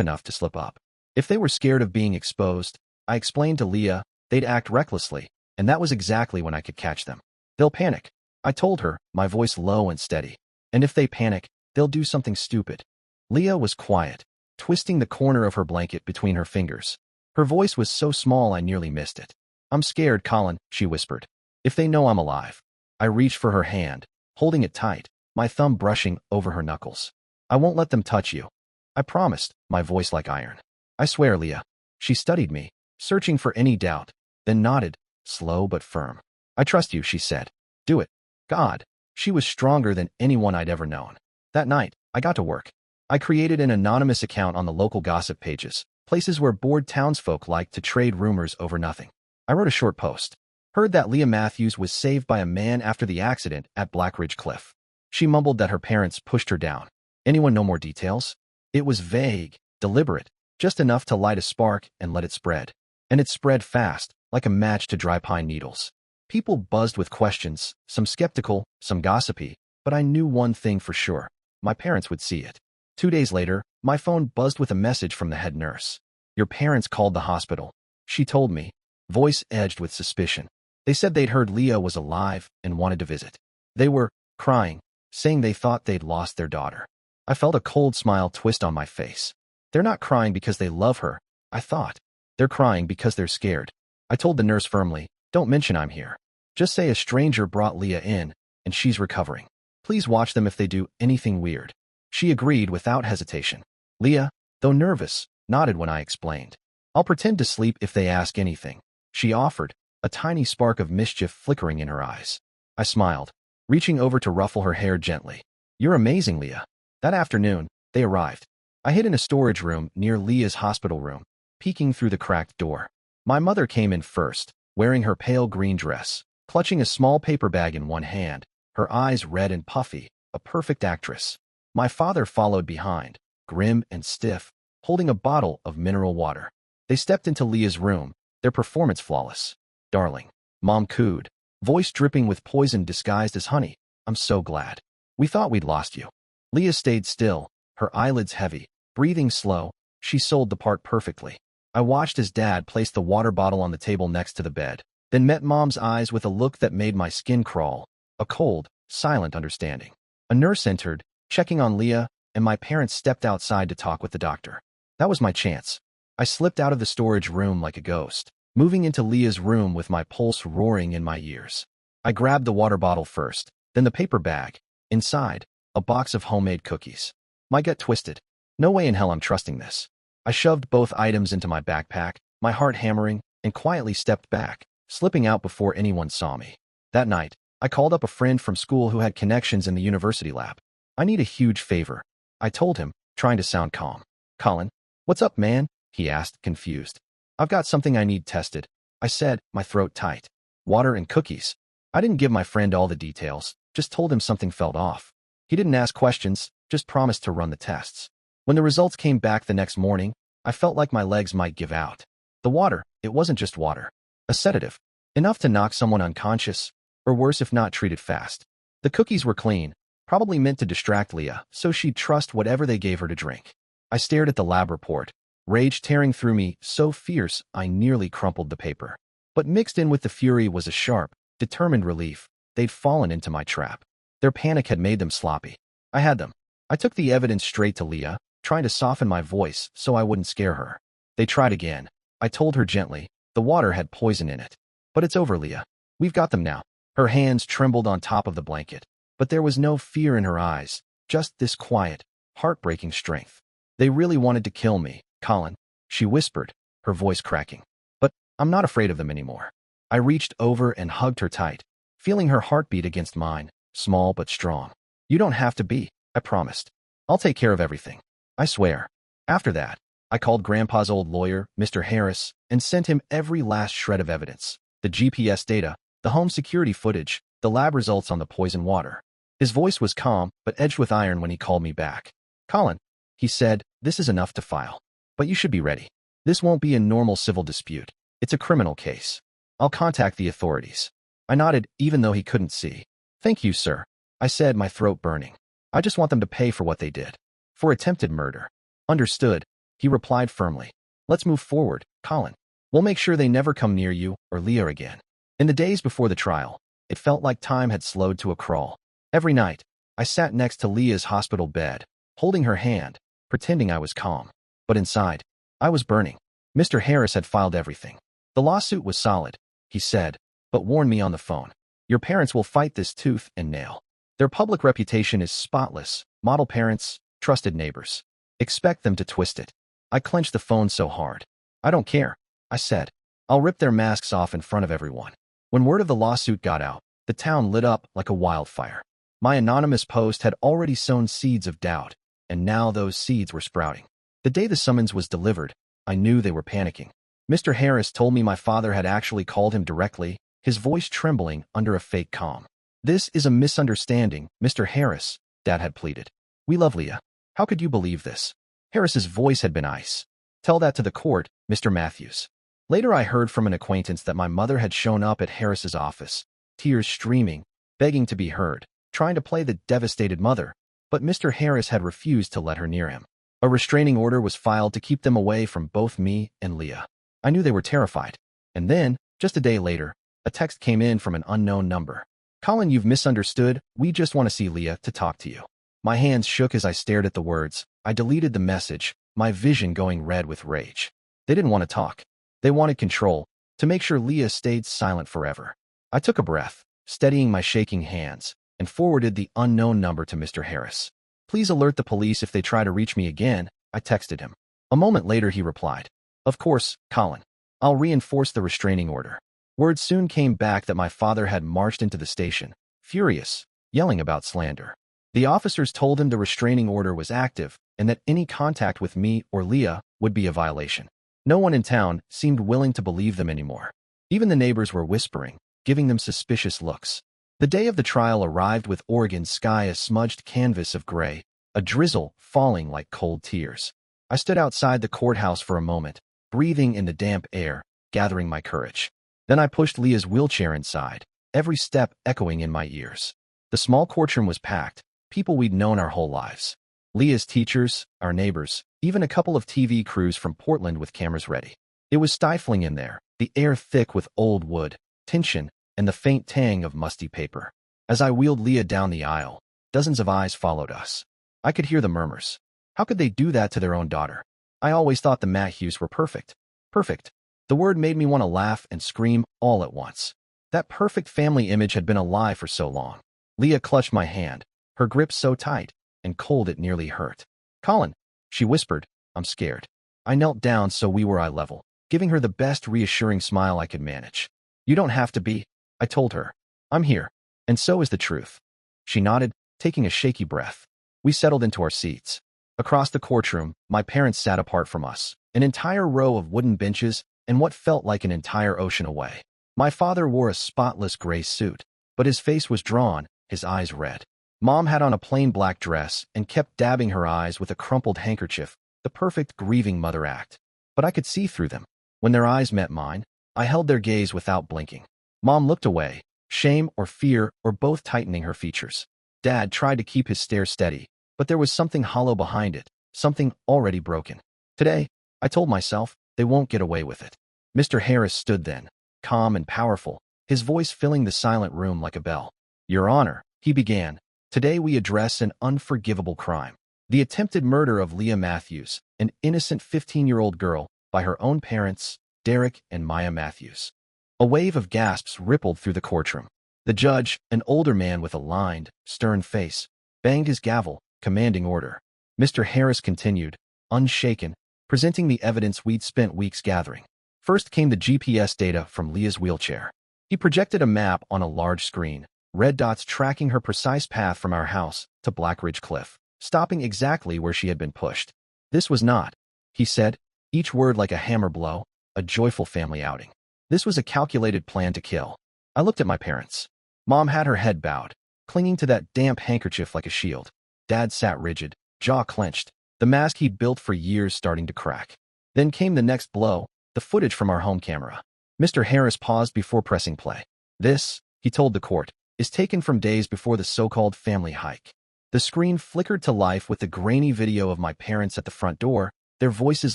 enough to slip up. If they were scared of being exposed, I explained to Leah, they'd act recklessly, and that was exactly when I could catch them. They'll panic," I told her, my voice low and steady. "And if they panic, they'll do something stupid." Leah was quiet, twisting the corner of her blanket between her fingers. Her voice was so small I nearly missed it. "I'm scared, Colin," she whispered. "If they know I'm alive." I reached for her hand, holding it tight, my thumb brushing over her knuckles. "I won't let them touch you," I promised, my voice like iron. "I swear, Leah." She studied me, searching for any doubt, then nodded, slow but firm. "I trust you," she said. "Do it." God, she was stronger than anyone I'd ever known. That night, I got to work. I created an anonymous account on the local gossip pages, places where bored townsfolk like to trade rumors over nothing. I wrote a short post. "Heard that Leah Matthews was saved by a man after the accident at Blackridge Cliff." She mumbled that her parents pushed her down. "Anyone know more details?" It was vague, deliberate, just enough to light a spark and let it spread. And it spread fast, like a match to dry pine needles. People buzzed with questions, some skeptical, some gossipy, but I knew one thing for sure. My parents would see it. 2 days later, my phone buzzed with a message from the head nurse. "Your parents called the hospital," she told me, voice edged with suspicion. "They said they'd heard Leah was alive and wanted to visit. They were crying, saying they thought they'd lost their daughter." I felt a cold smile twist on my face. "They're not crying because they love her," I thought. "They're crying because they're scared." I told the nurse firmly, "Don't mention I'm here. Just say a stranger brought Leah in, and she's recovering. Please watch them if they do anything weird." She agreed without hesitation. Leah, though nervous, nodded when I explained. "I'll pretend to sleep if they ask anything," she offered, a tiny spark of mischief flickering in her eyes. I smiled, reaching over to ruffle her hair gently. "You're amazing, Leah." That afternoon, they arrived. I hid in a storage room near Leah's hospital room, peeking through the cracked door. My mother came in first, wearing her pale green dress, clutching a small paper bag in one hand, her eyes red and puffy, a perfect actress. My father followed behind, grim and stiff, holding a bottle of mineral water. They stepped into Leah's room, their performance flawless. "Darling," Mom cooed, voice dripping with poison disguised as honey. "I'm so glad. We thought we'd lost you." Leah stayed still, her eyelids heavy, breathing slow. She sold the part perfectly. I watched as Dad placed the water bottle on the table next to the bed, then met Mom's eyes with a look that made my skin crawl, a cold, silent understanding. A nurse entered, checking on Leah, and my parents stepped outside to talk with the doctor. That was my chance. I slipped out of the storage room like a ghost, moving into Leah's room with my pulse roaring in my ears. I grabbed the water bottle first, then the paper bag. Inside, a box of homemade cookies. My gut twisted. No way in hell I'm trusting this. I shoved both items into my backpack, my heart hammering, and quietly stepped back, slipping out before anyone saw me. That night, I called up a friend from school who had connections in the university lab. I need a huge favor, I told him, trying to sound calm. Colin, what's up, man? He asked, confused. I've got something I need tested, I said, my throat tight. Water and cookies. I didn't give my friend all the details, just told him something felt off. He didn't ask questions, just promised to run the tests. When the results came back the next morning, I felt like my legs might give out. The water, it wasn't just water. A sedative. Enough to knock someone unconscious, or worse if not treated fast. The cookies were clean, probably meant to distract Leah, so she'd trust whatever they gave her to drink. I stared at the lab report, rage tearing through me, so fierce I nearly crumpled the paper. But mixed in with the fury was a sharp, determined relief. They'd fallen into my trap. Their panic had made them sloppy. I had them. I took the evidence straight to Leah, trying to soften my voice so I wouldn't scare her. They tried again. I told her gently, the water had poison in it. But it's over, Leah. We've got them now. Her hands trembled on top of the blanket, but there was no fear in her eyes, just this quiet, heartbreaking strength. They really wanted to kill me, Colin, she whispered, her voice cracking. But I'm not afraid of them anymore. I reached over and hugged her tight, feeling her heartbeat against mine, small but strong. You don't have to be, I promised. I'll take care of everything. I swear. After that, I called Grandpa's old lawyer, Mr. Harris, and sent him every last shred of evidence. The GPS data, the home security footage, the lab results on the poison water. His voice was calm, but edged with iron when he called me back. Colin, he said, this is enough to file. But you should be ready. This won't be a normal civil dispute. It's a criminal case. I'll contact the authorities. I nodded, even though he couldn't see. Thank you, sir, I said, my throat burning. I just want them to pay for what they did. For attempted murder. Understood, he replied firmly. Let's move forward, Colin. We'll make sure they never come near you or Leah again. In the days before the trial, it felt like time had slowed to a crawl. Every night, I sat next to Leah's hospital bed, holding her hand, pretending I was calm. But inside, I was burning. Mr. Harris had filed everything. The lawsuit was solid, he said, but warned me on the phone. Your parents will fight this tooth and nail. Their public reputation is spotless, model parents, trusted neighbors. Expect them to twist it. I clenched the phone so hard. I don't care, I said. I'll rip their masks off in front of everyone. When word of the lawsuit got out, the town lit up like a wildfire. My anonymous post had already sown seeds of doubt, and now those seeds were sprouting. The day the summons was delivered, I knew they were panicking. Mr. Harris told me my father had actually called him directly, his voice trembling under a fake calm. This is a misunderstanding, Mr. Harris, Dad had pleaded. We love Leah. How could you believe this? Harris's voice had been ice. Tell that to the court, Mr. Matthews. Later I heard from an acquaintance that my mother had shown up at Harris's office, tears streaming, begging to be heard, trying to play the devastated mother, but Mr. Harris had refused to let her near him. A restraining order was filed to keep them away from both me and Leah. I knew they were terrified. And then, just a day later, a text came in from an unknown number. Colin, you've misunderstood. We just want to see Leah to talk to you. My hands shook as I stared at the words. I deleted the message, my vision going red with rage. They didn't want to talk. They wanted control, to make sure Leah stayed silent forever. I took a breath, steadying my shaking hands, and forwarded the unknown number to Mr. Harris. Please alert the police if they try to reach me again, I texted him. A moment later he replied. Of course, Colin. I'll reinforce the restraining order. Word soon came back that my father had marched into the station, furious, yelling about slander. The officers told him the restraining order was active and that any contact with me or Leah would be a violation. No one in town seemed willing to believe them anymore. Even the neighbors were whispering, giving them suspicious looks. The day of the trial arrived with Oregon's sky a smudged canvas of gray, a drizzle falling like cold tears. I stood outside the courthouse for a moment, breathing in the damp air, gathering my courage. Then I pushed Leah's wheelchair inside, every step echoing in my ears. The small courtroom was packed, people we'd known our whole lives. Leah's teachers, our neighbors, even a couple of TV crews from Portland with cameras ready. It was stifling in there, the air thick with old wood, tension, and the faint tang of musty paper. As I wheeled Leah down the aisle, dozens of eyes followed us. I could hear the murmurs. How could they do that to their own daughter? I always thought the Matthews were perfect. Perfect. The word made me want to laugh and scream all at once. That perfect family image had been a lie for so long. Leah clutched my hand, her grip so tight and cold it nearly hurt. "Colin," she whispered, "I'm scared." I knelt down so we were eye level, giving her the best reassuring smile I could manage. "You don't have to be," I told her. "I'm here, and so is the truth." She nodded, taking a shaky breath. We settled into our seats. Across the courtroom, my parents sat apart from us, an entire row of wooden benches and what felt like an entire ocean away. My father wore a spotless gray suit, but his face was drawn, his eyes red. Mom had on a plain black dress and kept dabbing her eyes with a crumpled handkerchief, the perfect grieving mother act. But I could see through them. When their eyes met mine, I held their gaze without blinking. Mom looked away, shame or fear or both tightening her features. Dad tried to keep his stare steady, but there was something hollow behind it, something already broken. Today, I told myself, they won't get away with it. Mr. Harris stood then, calm and powerful, his voice filling the silent room like a bell. "Your Honor," he began, "today we address an unforgivable crime. The attempted murder of Leah Matthews, an innocent 15-year-old girl, by her own parents, Derek and Maya Matthews." A wave of gasps rippled through the courtroom. The judge, an older man with a lined, stern face, banged his gavel, commanding order. Mr. Harris continued, unshaken, presenting the evidence we'd spent weeks gathering. First came the GPS data from Leah's wheelchair. He projected a map on a large screen, red dots tracking her precise path from our house to Black Ridge Cliff, stopping exactly where she had been pushed. "This was not," he said, each word like a hammer blow, "a joyful family outing. This was a calculated plan to kill." I looked at my parents. Mom had her head bowed, clinging to that damp handkerchief like a shield. Dad sat rigid, jaw clenched, the mask he'd built for years starting to crack. Then came the next blow, the footage from our home camera. Mr. Harris paused before pressing play. "This," he told the court, "is taken from days before the so-called family hike." The screen flickered to life with the grainy video of my parents at the front door, their voices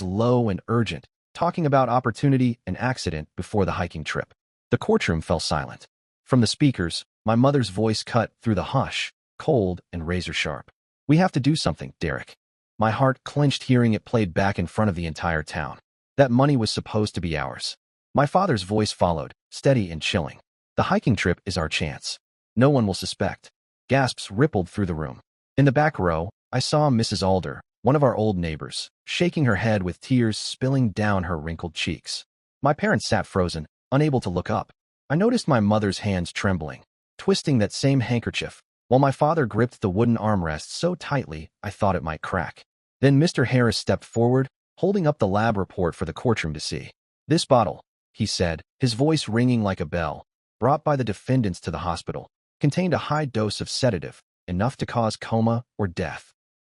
low and urgent, talking about opportunity and accident before the hiking trip. The courtroom fell silent. From the speakers, my mother's voice cut through the hush, cold and razor-sharp. "We have to do something, Derek." My heart clenched hearing it played back in front of the entire town. That money was supposed to be ours. My father's voice followed, steady and chilling. "The hiking trip is our chance. No one will suspect." Gasps rippled through the room. In the back row, I saw Mrs. Alder, one of our old neighbors, shaking her head with tears spilling down her wrinkled cheeks. My parents sat frozen, unable to look up. I noticed my mother's hands trembling, twisting that same handkerchief, while my father gripped the wooden armrest so tightly I thought it might crack. Then Mr. Harris stepped forward, holding up the lab report for the courtroom to see. "This bottle," he said, his voice ringing like a bell, "brought by the defendants to the hospital, contained a high dose of sedative, enough to cause coma or death."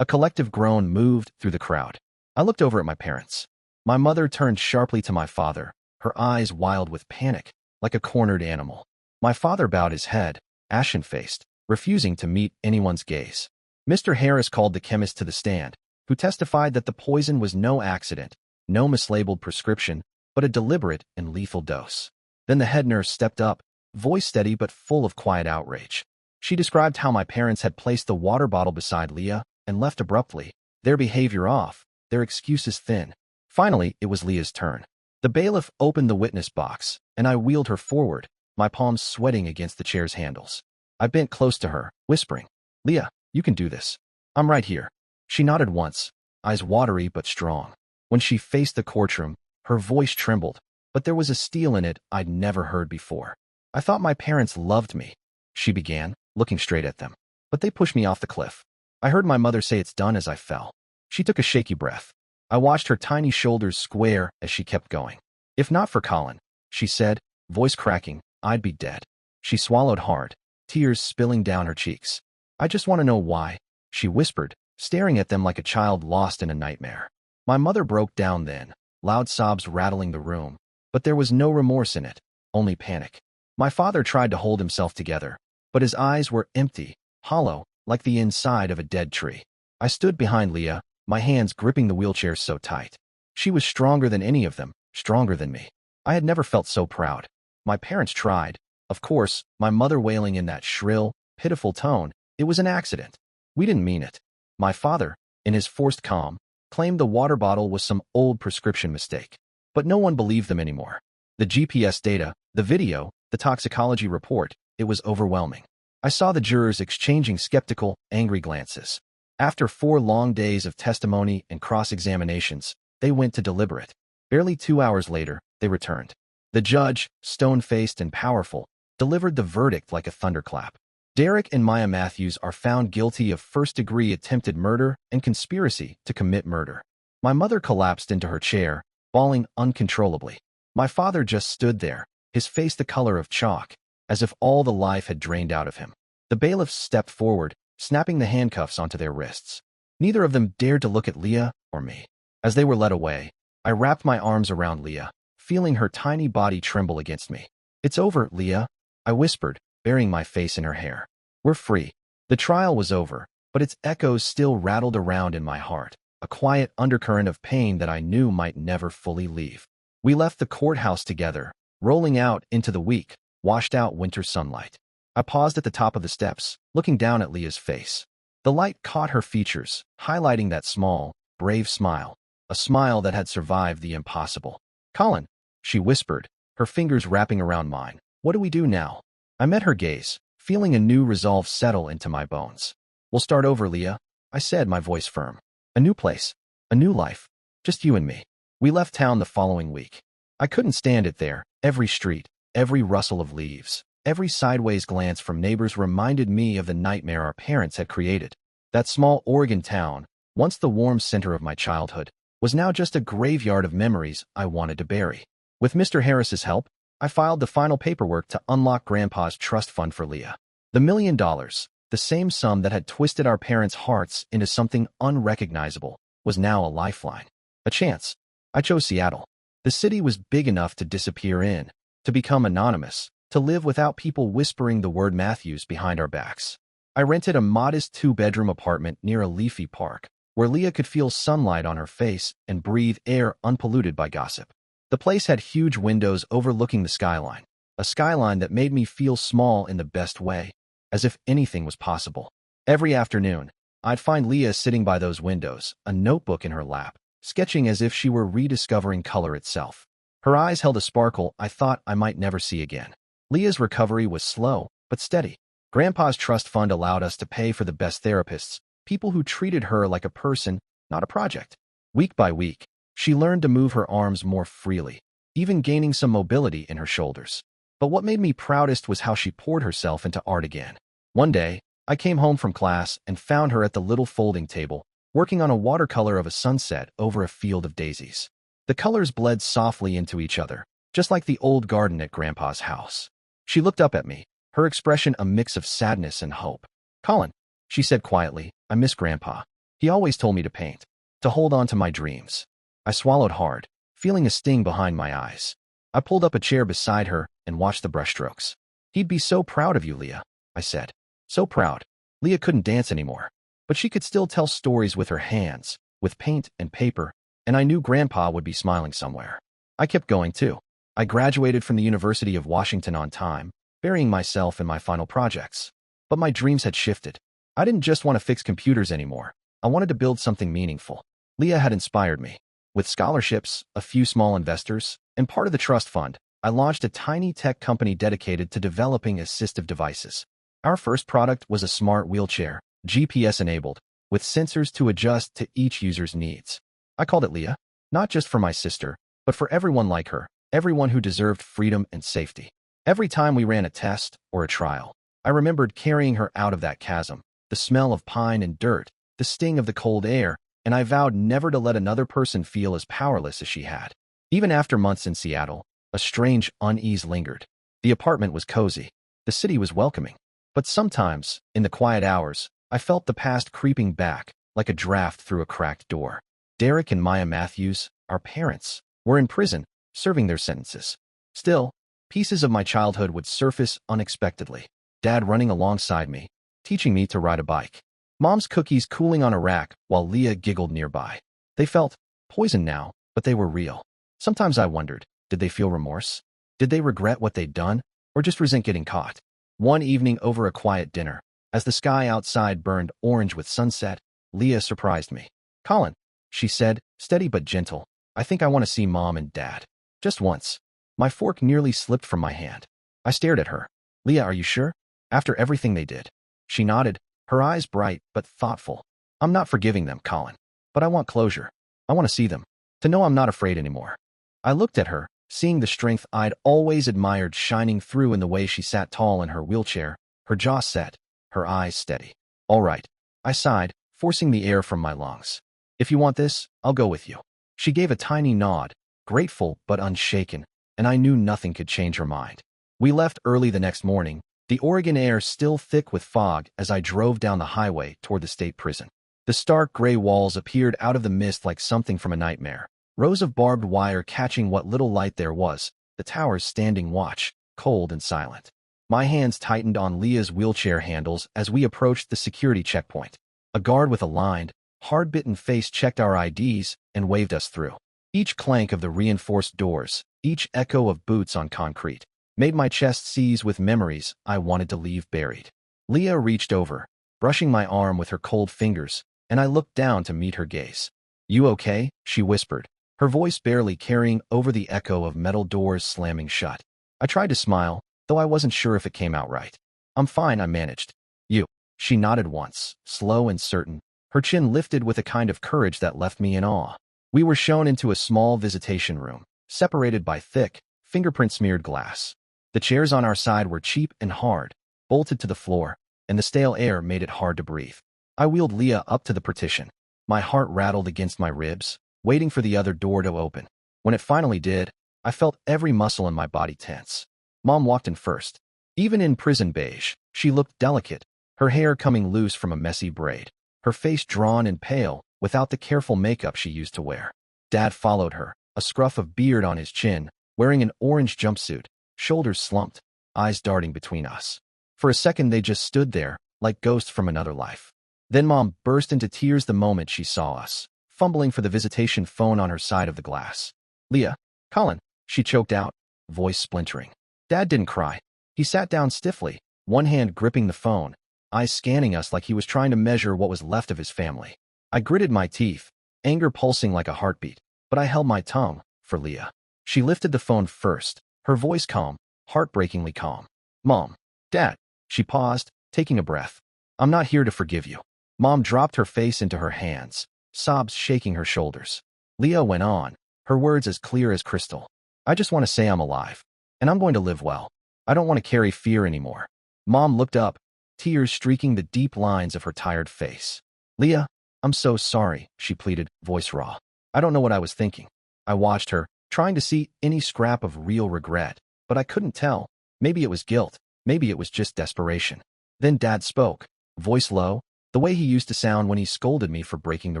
A collective groan moved through the crowd. I looked over at my parents. My mother turned sharply to my father, her eyes wild with panic, like a cornered animal. My father bowed his head, ashen-faced, refusing to meet anyone's gaze. Mr. Harris called the chemist to the stand, who testified that the poison was no accident, no mislabeled prescription, but a deliberate and lethal dose. Then the head nurse stepped up, voice steady but full of quiet outrage. She described how my parents had placed the water bottle beside Leah and left abruptly, their behavior off, their excuses thin. Finally, it was Leah's turn. The bailiff opened the witness box, and I wheeled her forward, my palms sweating against the chair's handles. I bent close to her, whispering, "Leah, you can do this. I'm right here." She nodded once, eyes watery but strong. When she faced the courtroom, her voice trembled, but there was a steel in it I'd never heard before. "I thought my parents loved me," she began, looking straight at them. "But they pushed me off the cliff. I heard my mother say it's done as I fell." She took a shaky breath. I watched her tiny shoulders square as she kept going. "If not for Colin," she said, voice cracking, "I'd be dead." She swallowed hard, tears spilling down her cheeks. "I just want to know why," she whispered, staring at them like a child lost in a nightmare. My mother broke down then, loud sobs rattling the room, but there was no remorse in it, only panic. My father tried to hold himself together, but his eyes were empty, hollow, like the inside of a dead tree. I stood behind Leah, my hands gripping the wheelchairs so tight. She was stronger than any of them, stronger than me. I had never felt so proud. My parents tried. Of course, my mother wailing in that shrill, pitiful tone, it was an accident. We didn't mean it. My father, in his forced calm, claimed the water bottle was some old prescription mistake. But no one believed them anymore. The GPS data, the video, the toxicology report, it was overwhelming. I saw the jurors exchanging skeptical, angry glances. After 4 long days of testimony and cross-examinations, they went to deliberate. Barely 2 hours later, they returned. The judge, stone-faced and powerful, delivered the verdict like a thunderclap. Derek and Maya Matthews are found guilty of first-degree attempted murder and conspiracy to commit murder. My mother collapsed into her chair, bawling uncontrollably. My father just stood there, his face the color of chalk, as if all the life had drained out of him. The bailiffs stepped forward, snapping the handcuffs onto their wrists. Neither of them dared to look at Leah or me. As they were led away, I wrapped my arms around Leah, feeling her tiny body tremble against me. "It's over, Leah," I whispered, burying my face in her hair. "We're free." The trial was over, but its echoes still rattled around in my heart, a quiet undercurrent of pain that I knew might never fully leave. We left the courthouse together, rolling out into the weak, washed-out winter sunlight. I paused at the top of the steps, looking down at Leah's face. The light caught her features, highlighting that small, brave smile, a smile that had survived the impossible. "Colin," she whispered, her fingers wrapping around mine. "What do we do now?" I met her gaze, feeling a new resolve settle into my bones. "We'll start over, Leah," I said, my voice firm. "A new place, a new life, just you and me." We left town the following week. I couldn't stand it there. Every street, every rustle of leaves, every sideways glance from neighbors reminded me of the nightmare our parents had created. That small Oregon town, once the warm center of my childhood, was now just a graveyard of memories I wanted to bury. With Mr. Harris's help, I filed the final paperwork to unlock Grandpa's trust fund for Leah. The $1 million, the same sum that had twisted our parents' hearts into something unrecognizable, was now a lifeline. A chance. I chose Seattle. The city was big enough to disappear in, to become anonymous, to live without people whispering the word Matthews behind our backs. I rented a modest 2-bedroom apartment near a leafy park, where Leah could feel sunlight on her face and breathe air unpolluted by gossip. The place had huge windows overlooking the skyline, a skyline that made me feel small in the best way, as if anything was possible. Every afternoon, I'd find Leah sitting by those windows, a notebook in her lap, sketching as if she were rediscovering color itself. Her eyes held a sparkle I thought I might never see again. Leah's recovery was slow, but steady. Grandpa's trust fund allowed us to pay for the best therapists, people who treated her like a person, not a project. Week by week, she learned to move her arms more freely, even gaining some mobility in her shoulders. But what made me proudest was how she poured herself into art again. One day, I came home from class and found her at the little folding table, working on a watercolor of a sunset over a field of daisies. The colors bled softly into each other, just like the old garden at Grandpa's house. She looked up at me, her expression a mix of sadness and hope. "Colin," she said quietly, "I miss Grandpa. He always told me to paint, to hold on to my dreams." I swallowed hard, feeling a sting behind my eyes. I pulled up a chair beside her and watched the brushstrokes. "He'd be so proud of you, Leah," I said. So proud. Leah couldn't dance anymore, but she could still tell stories with her hands, with paint and paper, and I knew Grandpa would be smiling somewhere. I kept going too. I graduated from the University of Washington on time, burying myself in my final projects. But my dreams had shifted. I didn't just want to fix computers anymore. I wanted to build something meaningful. Leah had inspired me. With scholarships, a few small investors, and part of the trust fund, I launched a tiny tech company dedicated to developing assistive devices. Our first product was a smart wheelchair, GPS-enabled, with sensors to adjust to each user's needs. I called it Leah, not just for my sister, but for everyone like her, everyone who deserved freedom and safety. Every time we ran a test or a trial, I remembered carrying her out of that chasm, the smell of pine and dirt, the sting of the cold air, and I vowed never to let another person feel as powerless as she had. Even after months in Seattle, a strange unease lingered. The apartment was cozy. The city was welcoming. But sometimes, in the quiet hours, I felt the past creeping back, like a draft through a cracked door. Derek and Maya Matthews, our parents, were in prison, serving their sentences. Still, pieces of my childhood would surface unexpectedly. Dad running alongside me, teaching me to ride a bike. Mom's cookies cooling on a rack while Leah giggled nearby. They felt poison now, but they were real. Sometimes I wondered, did they feel remorse? Did they regret what they'd done, or just resent getting caught? One evening over a quiet dinner, as the sky outside burned orange with sunset, Leah surprised me. "Colin," she said, steady but gentle, "I think I want to see Mom and Dad. Just once." My fork nearly slipped from my hand. I stared at her. "Leah, are you sure? After everything they did?" She nodded, her eyes bright but thoughtful. "I'm not forgiving them, Colin. But I want closure. I want to see them. To know I'm not afraid anymore." I looked at her, seeing the strength I'd always admired shining through in the way she sat tall in her wheelchair, her jaw set, her eyes steady. "All right," I sighed, forcing the air from my lungs. "If you want this, I'll go with you." She gave a tiny nod, grateful but unshaken, and I knew nothing could change her mind. We left early the next morning, the Oregon air still thick with fog as I drove down the highway toward the state prison. The stark gray walls appeared out of the mist like something from a nightmare. Rows of barbed wire catching what little light there was, the towers standing watch, cold and silent. My hands tightened on Leah's wheelchair handles as we approached the security checkpoint. A guard with a lined, hard-bitten face checked our IDs and waved us through. Each clank of the reinforced doors, each echo of boots on concrete, made my chest seize with memories I wanted to leave buried. Leah reached over, brushing my arm with her cold fingers, and I looked down to meet her gaze. "You okay?" she whispered, her voice barely carrying over the echo of metal doors slamming shut. I tried to smile, though I wasn't sure if it came out right. "I'm fine," I managed. "You." She nodded once, slow and certain, her chin lifted with a kind of courage that left me in awe. We were shown into a small visitation room, separated by thick, fingerprint-smeared glass. The chairs on our side were cheap and hard, bolted to the floor, and the stale air made it hard to breathe. I wheeled Leah up to the partition. My heart rattled against my ribs, waiting for the other door to open. When it finally did, I felt every muscle in my body tense. Mom walked in first. Even in prison beige, she looked delicate, her hair coming loose from a messy braid, her face drawn and pale without the careful makeup she used to wear. Dad followed her, a scruff of beard on his chin, wearing an orange jumpsuit, shoulders slumped, eyes darting between us. For a second they just stood there, like ghosts from another life. Then Mom burst into tears the moment she saw us, fumbling for the visitation phone on her side of the glass. "Leah, Colin," she choked out, voice splintering. Dad didn't cry. He sat down stiffly, one hand gripping the phone, eyes scanning us like he was trying to measure what was left of his family. I gritted my teeth, anger pulsing like a heartbeat, but I held my tongue for Leah. She lifted the phone first, her voice calm, heartbreakingly calm. "Mom, Dad." She paused, taking a breath. "I'm not here to forgive you." Mom dropped her face into her hands, sobs shaking her shoulders. Leah went on, her words as clear as crystal. "I just want to say I'm alive, and I'm going to live well. I don't want to carry fear anymore." Mom looked up, tears streaking the deep lines of her tired face. "Leah, I'm so sorry," she pleaded, voice raw. "I don't know what I was thinking." I watched her, trying to see any scrap of real regret, but I couldn't tell. Maybe it was guilt, maybe it was just desperation. Then Dad spoke, voice low, the way he used to sound when he scolded me for breaking the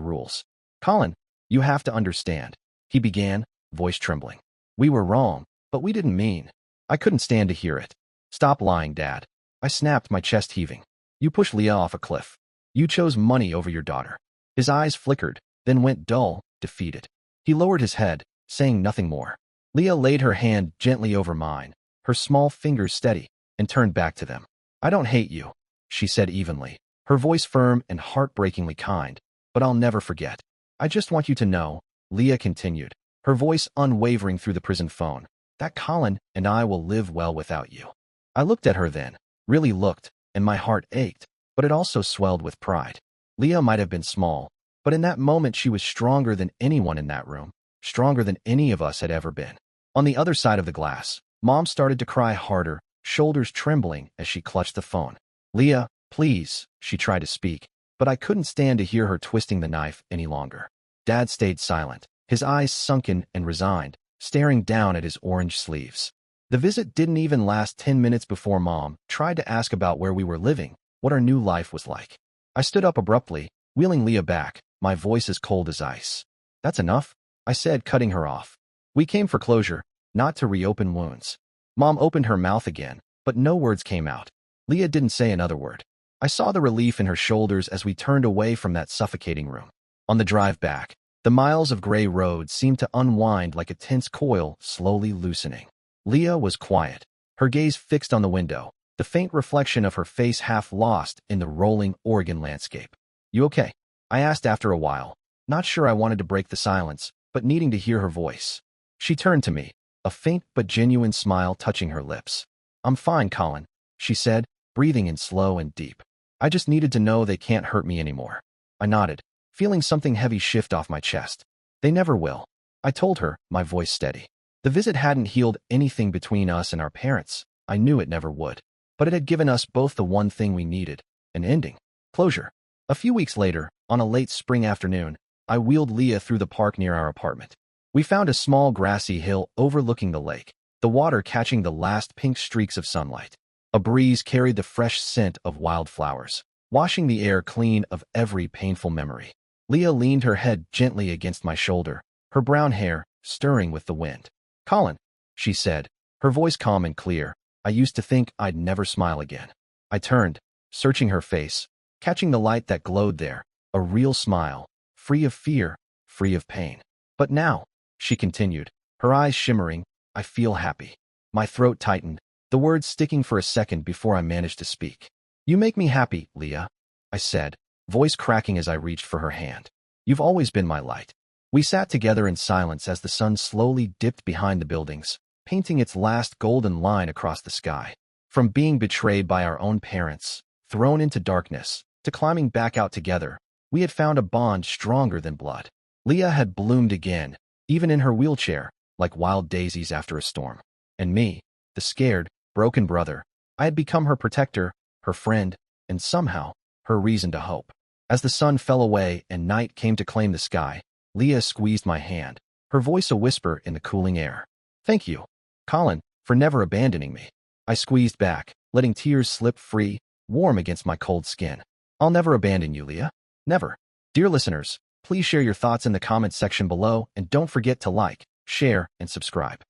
rules. "Colin, you have to understand," he began, voice trembling. "We were wrong, but we didn't mean." I couldn't stand to hear it. "Stop lying, Dad." I snapped, my chest heaving. "You pushed Leah off a cliff. You chose money over your daughter." His eyes flickered, then went dull, defeated. He lowered his head, saying nothing more. Leah laid her hand gently over mine, her small fingers steady, and turned back to them. "I don't hate you," she said evenly, her voice firm and heartbreakingly kind, "but I'll never forget. I just want you to know," Leah continued, her voice unwavering through the prison phone, "that Colin and I will live well without you." I looked at her then, really looked, and my heart ached, but it also swelled with pride. Leah might have been small, but in that moment she was stronger than anyone in that room, stronger than any of us had ever been. On the other side of the glass, Mom started to cry harder, shoulders trembling as she clutched the phone. "Leah, please," she tried to speak, but I couldn't stand to hear her twisting the knife any longer. Dad stayed silent, his eyes sunken and resigned, staring down at his orange sleeves. The visit didn't even last 10 minutes before Mom tried to ask about where we were living, what our new life was like. I stood up abruptly, wheeling Leah back, my voice as cold as ice. "That's enough," I said, cutting her off. "We came for closure, not to reopen wounds." Mom opened her mouth again, but no words came out. Leah didn't say another word. I saw the relief in her shoulders as we turned away from that suffocating room. On the drive back, the miles of gray road seemed to unwind like a tense coil, slowly loosening. Leah was quiet, her gaze fixed on the window, the faint reflection of her face half lost in the rolling Oregon landscape. "You okay?" I asked after a while, not sure I wanted to break the silence, but needing to hear her voice. She turned to me, a faint but genuine smile touching her lips. "I'm fine, Colin," she said, breathing in slow and deep. "I just needed to know they can't hurt me anymore." I nodded, feeling something heavy shift off my chest. "They never will," I told her, my voice steady. The visit hadn't healed anything between us and our parents. I knew it never would. But it had given us both the one thing we needed, an ending. Closure. A few weeks later, on a late spring afternoon, I wheeled Leah through the park near our apartment. We found a small grassy hill overlooking the lake, the water catching the last pink streaks of sunlight. A breeze carried the fresh scent of wildflowers, washing the air clean of every painful memory. Leah leaned her head gently against my shoulder, her brown hair stirring with the wind. "Colin," she said, her voice calm and clear. I used to think I'd never smile again. I turned, searching her face, catching the light that glowed there, a real smile, free of fear, free of pain. "But now," she continued, her eyes shimmering, "I feel happy." My throat tightened, the words sticking for a second before I managed to speak. "You make me happy, Leah," I said, voice cracking as I reached for her hand. "You've always been my light." We sat together in silence as the sun slowly dipped behind the buildings, painting its last golden line across the sky. From being betrayed by our own parents, thrown into darkness, to climbing back out together, we had found a bond stronger than blood. Leah had bloomed again, even in her wheelchair, like wild daisies after a storm. And me, the scared, broken brother, I had become her protector, her friend, and somehow, her reason to hope. As the sun fell away and night came to claim the sky, Leah squeezed my hand, her voice a whisper in the cooling air. "Thank you, Colin, for never abandoning me." I squeezed back, letting tears slip free, warm against my cold skin. "I'll never abandon you, Leah. Never." Dear listeners, please share your thoughts in the comments section below and don't forget to like, share, and subscribe.